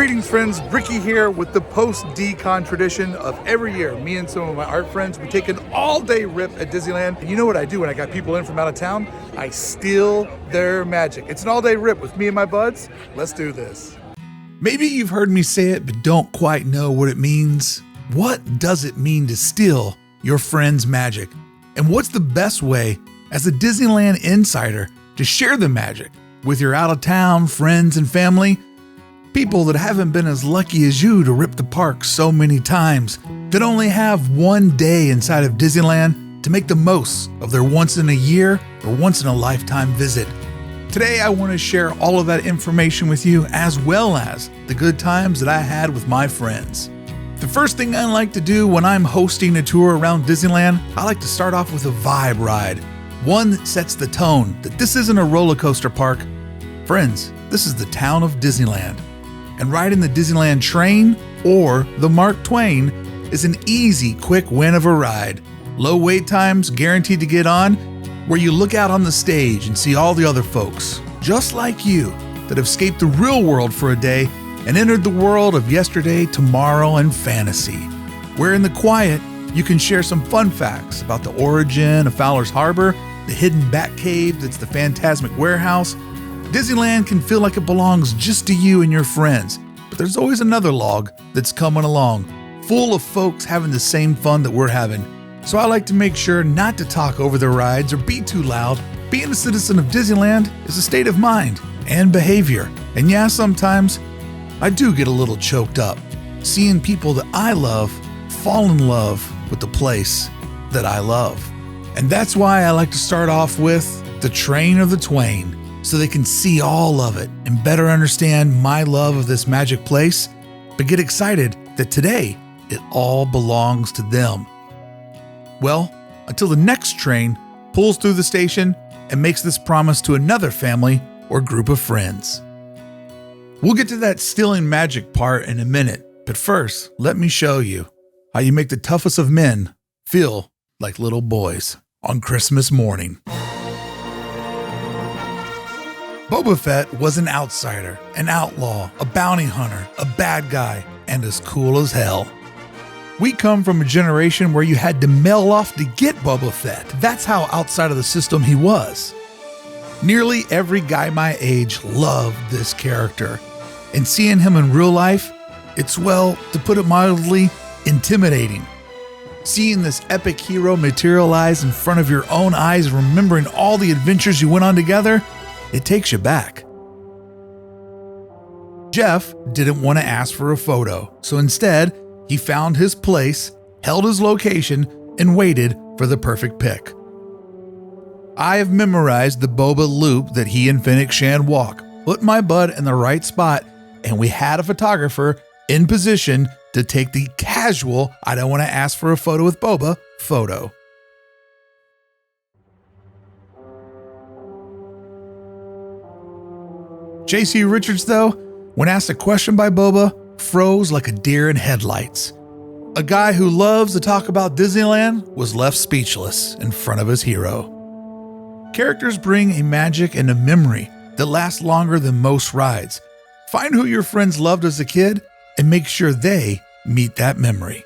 Greetings friends, Brickey here with the post-decon tradition of every year. Me and some of my art friends, we take an all-day rip at Disneyland. And you know what I do when I got people in from out of town? I steal their magic. It's an all-day rip with me and my buds. Let's do this. Maybe you've heard me say it, but don't quite know what it means. What does it mean to steal your friend's magic? And what's the best way, as a Disneyland insider, to share the magic with your out-of-town friends and family? People that haven't been as lucky as you to rip the park so many times, that only have one day inside of Disneyland to make the most of their once-in-a-year or once-in-a-lifetime visit. Today, I want to share all of that information with you, as well as the good times that I had with my friends. The first thing I like to do when I'm hosting a tour around Disneyland, I like to start off with a vibe ride. One that sets the tone that this isn't a roller coaster park. Friends, this is the town of Disneyland. And riding the Disneyland train or the Mark Twain is an easy, quick win of a ride. Low wait times, guaranteed to get on, where you look out on the stage and see all the other folks, just like you, that have escaped the real world for a day and entered the world of yesterday, tomorrow, and fantasy. Where in the quiet, you can share some fun facts about the origin of Fowler's Harbor, the hidden bat cave that's the Phantasmic Warehouse. Disneyland can feel like it belongs just to you and your friends, but there's always another log that's coming along, full of folks having the same fun that we're having. So I like to make sure not to talk over the rides or be too loud. Being a citizen of Disneyland is a state of mind and behavior. And yeah, sometimes I do get a little choked up, seeing people that I love fall in love with the place that I love. And that's why I like to start off with the train of the Twain, so they can see all of it and better understand my love of this magic place, but get excited that today it all belongs to them. Well, until the next train pulls through the station and makes this promise to another family or group of friends. We'll get to that stealing magic part in a minute, but first, let me show you how you make the toughest of men feel like little boys on Christmas morning. Boba Fett was an outsider, an outlaw, a bounty hunter, a bad guy, and as cool as hell. We come from a generation where you had to mail off to get Boba Fett. That's how outside of the system he was. Nearly every guy my age loved this character. And seeing him in real life, it's, well, to put it mildly, intimidating. Seeing this epic hero materialize in front of your own eyes, remembering all the adventures you went on together, it takes you back. Jeff didn't want to ask for a photo, so instead, he found his place, held his location, and waited for the perfect pic. I have memorized the Boba loop that he and Fennec Shan walk, put my bud in the right spot, and we had a photographer in position to take the casual, I don't want to ask for a photo with Boba photo. J.C. Richards, though, when asked a question by Boba, froze like a deer in headlights. A guy who loves to talk about Disneyland was left speechless in front of his hero. Characters bring a magic and a memory that lasts longer than most rides. Find who your friends loved as a kid and make sure they meet that memory.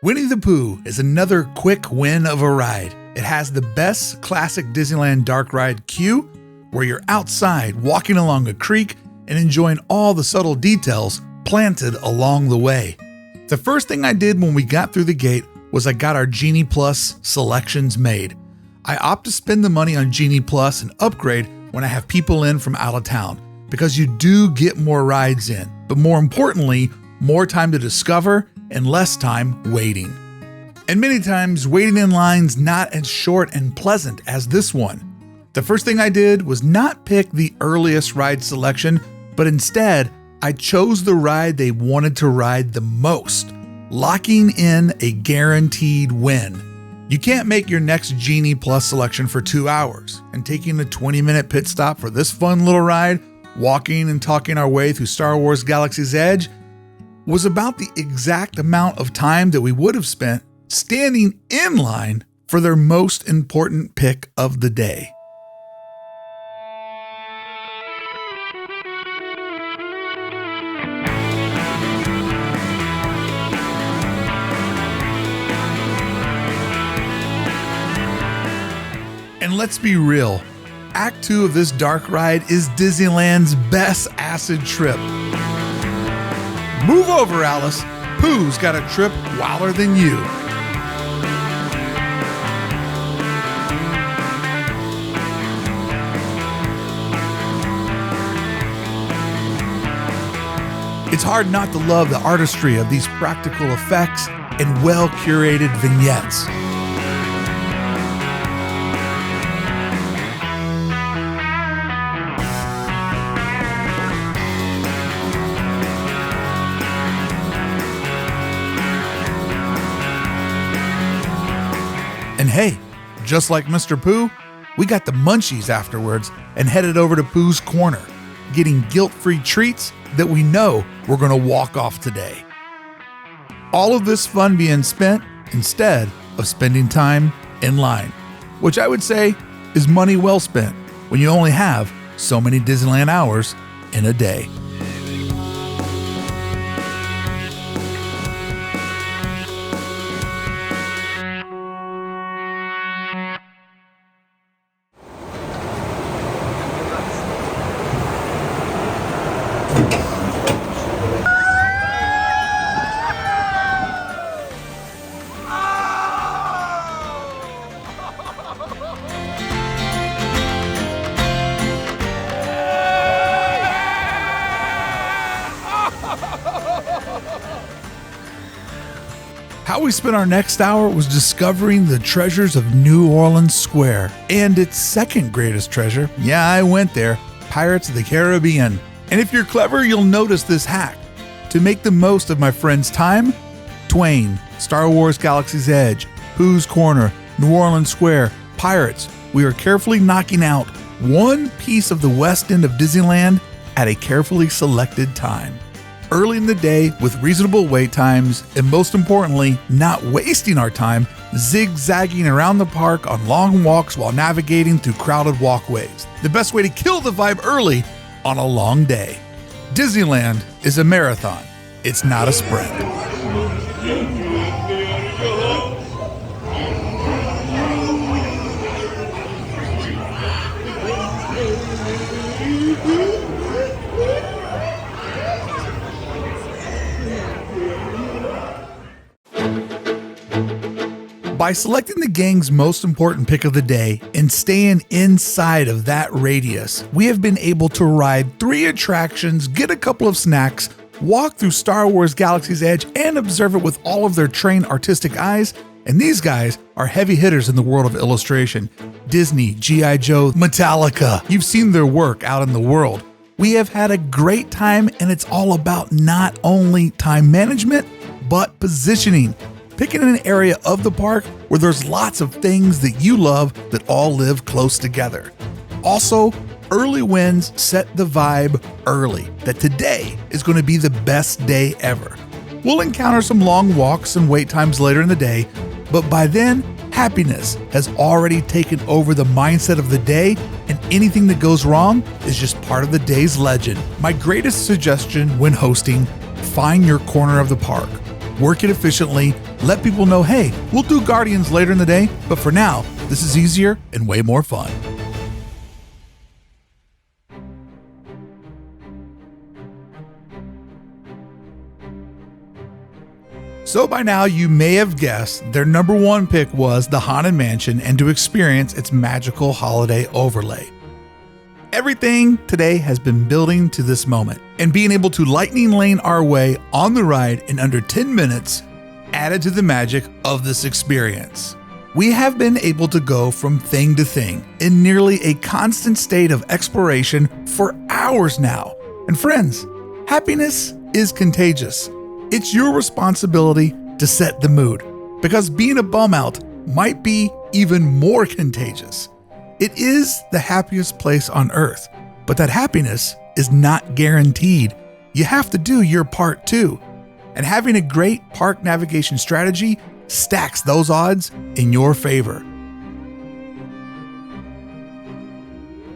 Winnie the Pooh is another quick win of a ride. It has the best classic Disneyland dark ride queue, where you're outside walking along a creek and enjoying all the subtle details planted along the way. The first thing I did when we got through the gate was I got our Genie Plus selections made. I opt to spend the money on Genie Plus and upgrade when I have people in from out of town, because you do get more rides in, but more importantly, more time to discover and less time waiting. And many times, waiting in line's not as short and pleasant as this one. The first thing I did was not pick the earliest ride selection, but instead, I chose the ride they wanted to ride the most, locking in a guaranteed win. You can't make your next Genie Plus selection for 2 hours, and taking a 20-minute pit stop for this fun little ride, walking and talking our way through Star Wars Galaxy's Edge, was about the exact amount of time that we would have spent standing in line for their most important pick of the day. And let's be real, Act 2 of this dark ride is Disneyland's best acid trip. Move over, Alice. Pooh's got a trip wilder than you. It's hard not to love the artistry of these practical effects and well-curated vignettes. And hey, just like Mr. Pooh, we got the munchies afterwards and headed over to Pooh's Corner, getting guilt-free treats that we know we're going to walk off today. All of this fun being spent instead of spending time in line, which I would say is money well spent when you only have so many Disneyland hours in a day. How we spent our next hour was discovering the treasures of New Orleans Square and its second greatest treasure. Yeah, I went there, Pirates of the Caribbean. And if you're clever, you'll notice this hack. To make the most of my friend's time, Twain, Star Wars Galaxy's Edge, Pooh's Corner, New Orleans Square, Pirates, we are carefully knocking out one piece of the west end of Disneyland at a carefully selected time. Early in the day with reasonable wait times, and most importantly, not wasting our time zigzagging around the park on long walks while navigating through crowded walkways. The best way to kill the vibe early on a long day. Disneyland is a marathon. It's not a sprint. By selecting the gang's most important pick of the day and staying inside of that radius, we have been able to ride 3 attractions, get a couple of snacks, walk through Star Wars Galaxy's Edge, and observe it with all of their trained artistic eyes. And these guys are heavy hitters in the world of illustration. Disney, G.I. Joe, Metallica. You've seen their work out in the world. We have had a great time, and it's all about not only time management, but positioning. Picking an area of the park where there's lots of things that you love that all live close together. Also, early wins set the vibe early that today is going to be the best day ever. We'll encounter some long walks and wait times later in the day, but by then, happiness has already taken over the mindset of the day, and anything that goes wrong is just part of the day's legend. My greatest suggestion when hosting, find your corner of the park. Work it efficiently, let people know, hey, we'll do Guardians later in the day, but for now, this is easier and way more fun. So by now, you may have guessed their number 1 pick was the Haunted Mansion and to experience its magical holiday overlay. Everything today has been building to this moment, and being able to lightning lane our way on the ride in under 10 minutes added to the magic of this experience. We have been able to go from thing to thing in nearly a constant state of exploration for hours now. And friends, happiness is contagious. It's your responsibility to set the mood, because being a bum out might be even more contagious. It is the happiest place on earth, but that happiness is not guaranteed. You have to do your part too. And having a great park navigation strategy stacks those odds in your favor.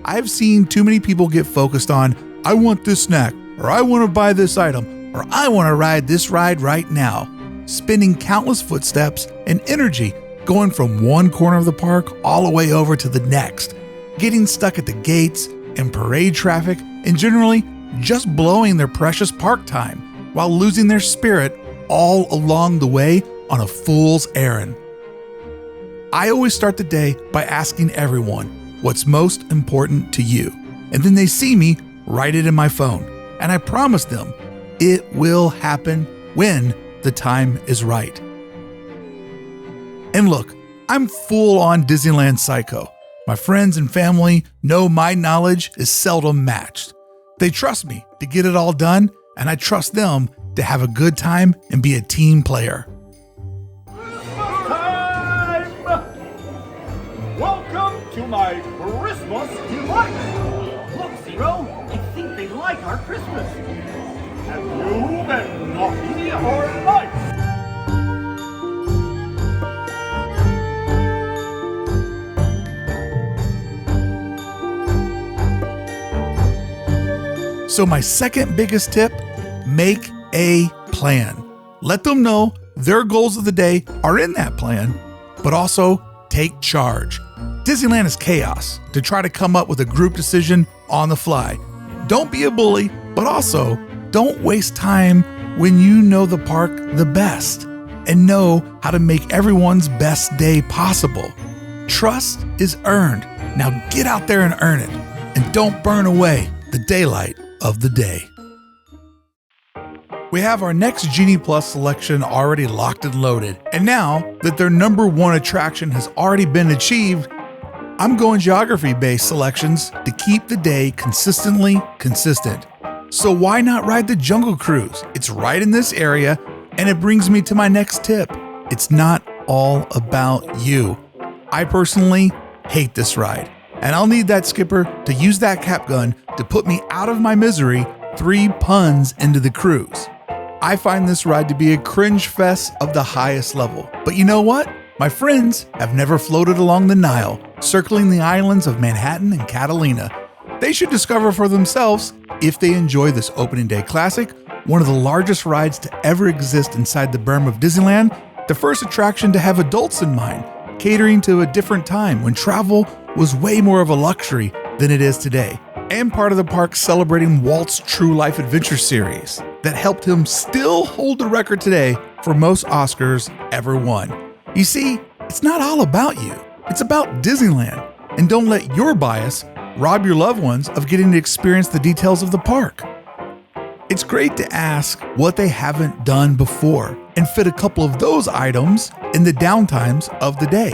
I've seen too many people get focused on, I want this snack, or I want to buy this item, or I want to ride this ride right now, spending countless footsteps and energy going from one corner of the park all the way over to the next, getting stuck at the gates and parade traffic, and generally just blowing their precious park time while losing their spirit all along the way on a fool's errand. I always start the day by asking everyone what's most important to you, and then they see me write it in my phone, and I promise them it will happen when the time is right. And look, I'm full on Disneyland psycho. My friends and family know my knowledge is seldom matched. They trust me to get it all done, and I trust them to have a good time and be a team player. Time! Welcome to my Christmas delight. Look, Zero, I think they like our Christmas. Have you been naughty or nice? So my second biggest tip, make a plan. Let them know their goals of the day are in that plan, but also take charge. Disneyland is chaos. To try to come up with a group decision on the fly. Don't be a bully, but also don't waste time when you know the park the best and know how to make everyone's best day possible. Trust is earned. Now get out there and earn it, and don't burn away the daylight of the day. We have our next Genie Plus selection already locked and loaded, and now that their number one attraction has already been achieved, I'm going geography-based selections to keep the day consistently consistent. So why not ride the Jungle Cruise? It's right in this area, and it brings me to my next tip. It's not all about you. I personally hate this ride, and I'll need that skipper to use that cap gun to put me out of my misery 3 puns into the cruise. I find this ride to be a cringe fest of the highest level. But you know what? My friends have never floated along the Nile, circling the islands of Manhattan and Catalina. They should discover for themselves if they enjoy this opening day classic, one of the largest rides to ever exist inside the berm of Disneyland, the first attraction to have adults in mind, catering to a different time when travel was way more of a luxury than it is today, and part of the park celebrating Walt's True Life Adventure series that helped him still hold the record today for most Oscars ever won. You see, it's not all about you. It's about Disneyland, and don't let your bias rob your loved ones of getting to experience the details of the park. It's great to ask what they haven't done before and fit a couple of those items in the downtimes of the day.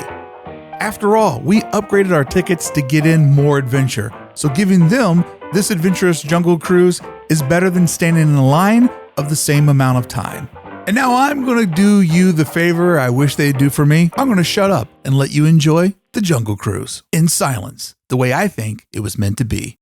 After all, we upgraded our tickets to get in more adventure, so giving them this adventurous jungle cruise is better than standing in a line of the same amount of time. And now I'm going to do you the favor I wish they'd do for me. I'm going to shut up and let you enjoy the Jungle Cruise in silence, the way I think it was meant to be.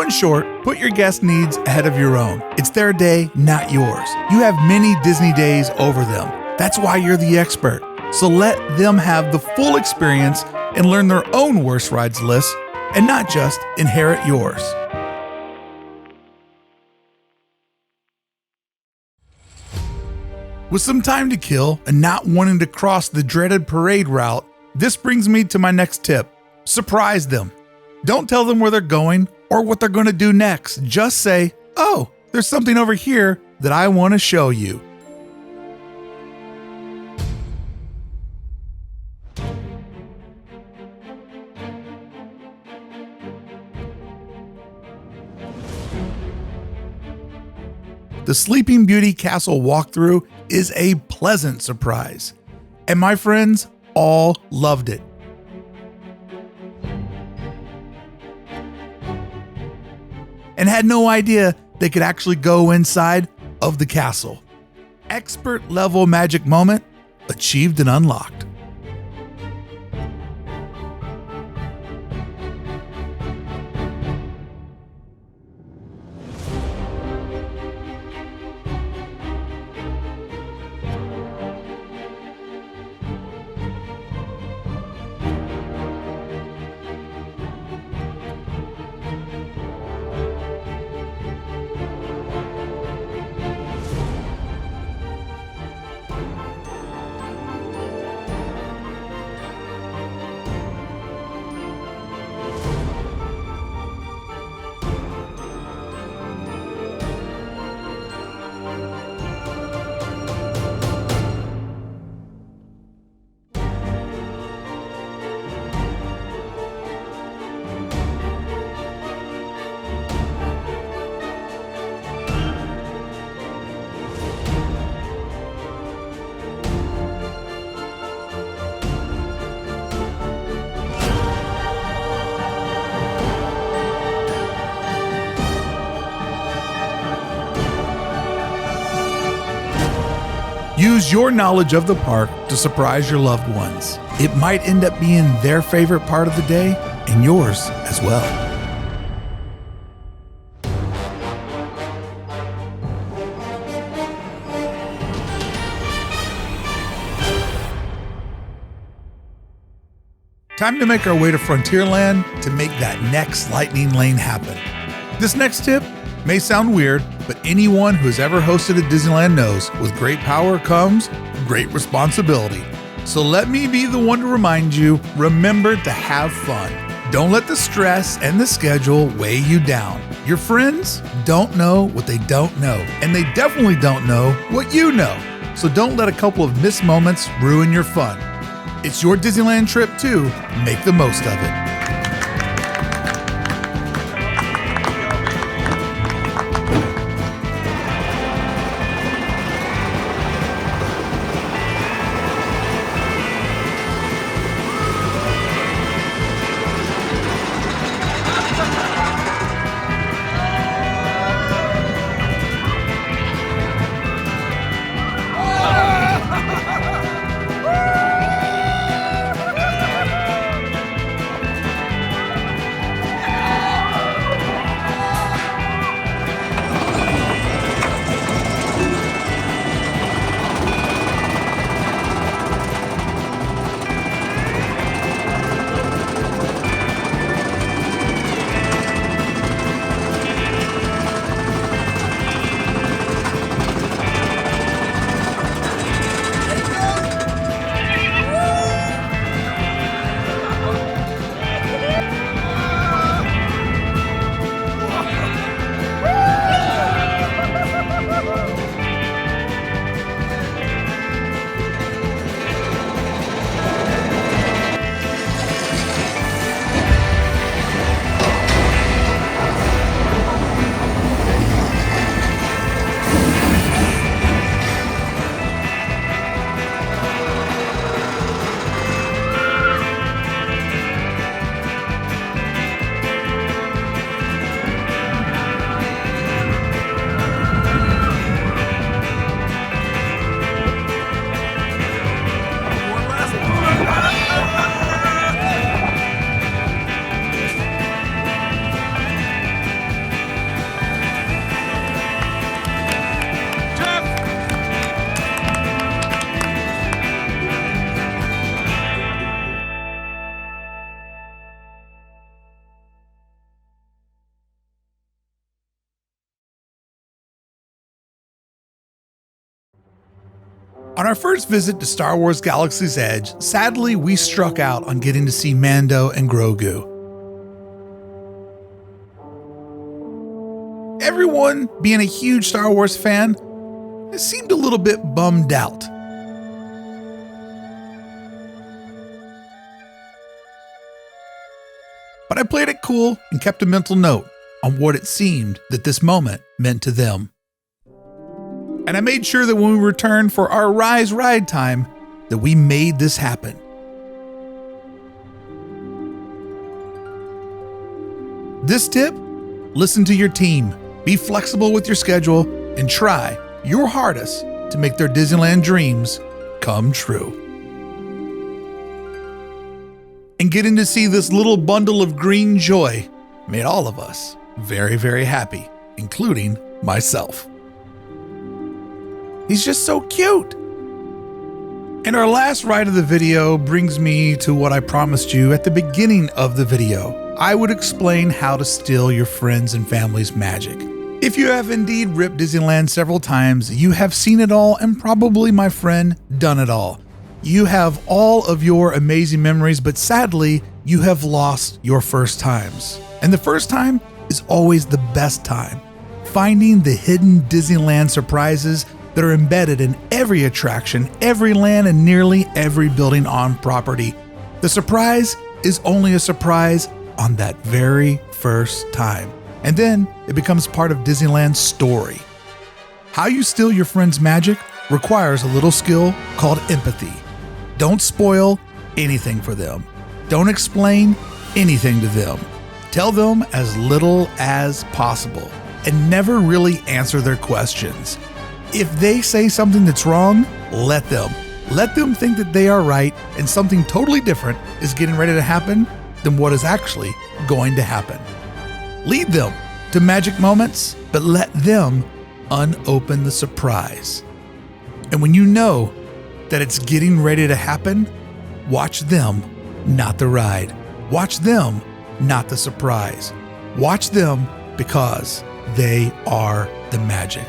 So in short, put your guest needs ahead of your own. It's their day, not yours. You have many Disney days over them. That's why you're the expert. So let them have the full experience and learn their own worst rides list and not just inherit yours. With some time to kill and not wanting to cross the dreaded parade route, this brings me to my next tip. Surprise them. Don't tell them where they're going or what they're going to do next. Just say, "Oh, there's something over here that I want to show you." The Sleeping Beauty Castle walkthrough is a pleasant surprise, and my friends all loved it. And had no idea they could actually go inside of the castle. Expert level magic moment achieved and unlocked. Use your knowledge of the park to surprise your loved ones. It might end up being their favorite part of the day and yours as well. Time to make our way to Frontierland to make that next lightning lane happen. This next tip may sound weird, but anyone who's ever hosted at Disneyland knows with great power comes great responsibility. So let me be the one to remind you, remember to have fun. Don't let the stress and the schedule weigh you down. Your friends don't know what they don't know, and they definitely don't know what you know. So don't let a couple of missed moments ruin your fun. It's your Disneyland trip too. Make the most of it. On our first visit to Star Wars Galaxy's Edge, sadly, we struck out on getting to see Mando and Grogu. Everyone, being a huge Star Wars fan, seemed a little bit bummed out. But I played it cool and kept a mental note on what it seemed that this moment meant to them. And I made sure that when we returned for our Rise ride time, that we made this happen. This tip: listen to your team, be flexible with your schedule, and try your hardest to make their Disneyland dreams come true. And getting to see this little bundle of green joy made all of us very, very happy, including myself. He's just so cute. And our last ride of the video brings me to what I promised you at the beginning of the video. I would explain how to steal your friends and family's magic. If you have indeed ripped Disneyland several times, you have seen it all and probably, my friend, done it all. You have all of your amazing memories, but sadly, you have lost your first times. And the first time is always the best time. Finding the hidden Disneyland surprises that are embedded in every attraction, every land, and nearly every building on property. The surprise is only a surprise on that very first time. And then it becomes part of Disneyland's story. How you steal your friend's magic requires a little skill called empathy. Don't spoil anything for them. Don't explain anything to them. Tell them as little as possible and never really answer their questions. If they say something that's wrong, let them. Let them think that they are right and something totally different is getting ready to happen than what is actually going to happen. Lead them to magic moments, but let them unopen the surprise. And when you know that it's getting ready to happen, watch them, not the ride. Watch them, not the surprise. Watch them because they are the magic.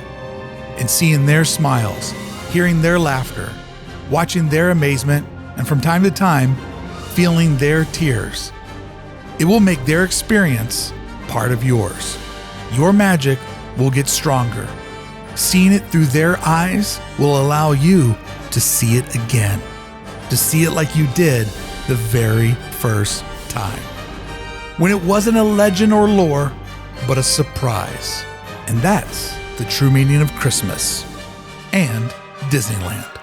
And seeing their smiles, hearing their laughter, watching their amazement, and from time to time, feeling their tears. It will make their experience part of yours. Your magic will get stronger. Seeing it through their eyes will allow you to see it again, to see it like you did the very first time. When it wasn't a legend or lore, but a surprise. And that's the true meaning of Christmas and Disneyland.